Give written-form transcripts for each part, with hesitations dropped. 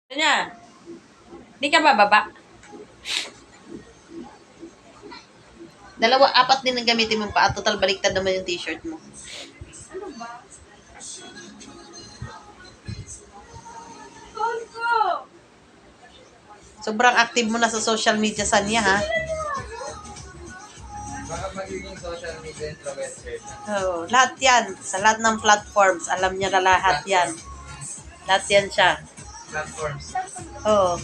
Kanya, di ka bababa. Dalawa, apat din ang gamitin mo pa. Total baliktad naman yung t-shirt mo. Ano ba? Call ko! Sobrang active mo na sa social media, Sanya, ha? Baka magiging social media influencer. Oo, lahat yan. Sa lahat ng platforms, alam niya na lahat yan. Lahat yan siya. Platforms. Oo.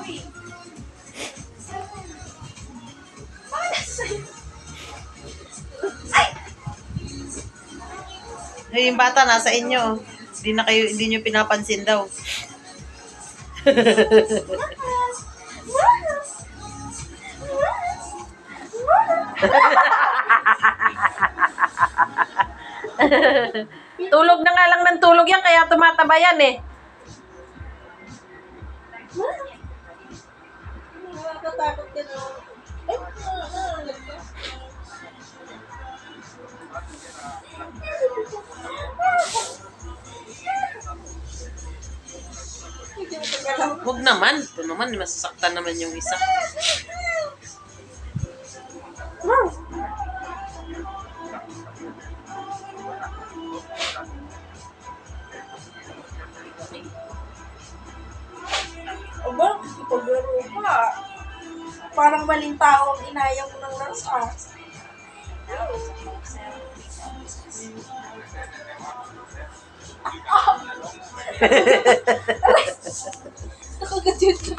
Uy! Bakit sa'yo? Yung bata nasa inyo. Hindi nyo pinapansin daw. Tulog na nga lang ng tulog yan, kaya tumataba yan eh. Nakakatakot ka na. Hindi mo pagkalaw. Huwag naman. Ito naman, masasaktan naman yung isa. Aba, ipaglaro ka. Parang maling tao ang inaya mo ng larsas. Nakagatit ka.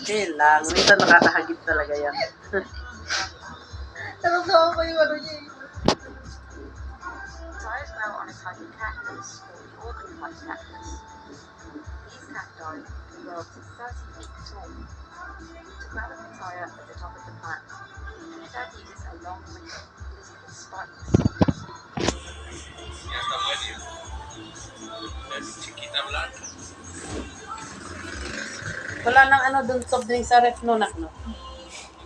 Lang. Minsan nakakahagip talaga yan. Naramdaman ko yung ano niya eh. Tires grow on a type of cactus called the orchid-like cactus. These cacti can grow up to 30 feet tall. To develop a tire at the top of the plant, the plant uses a long leaf with spikes. Ya está bueno. Es chiquita blanca. Wala nang ano dun soft drink sa ref no, nak, no?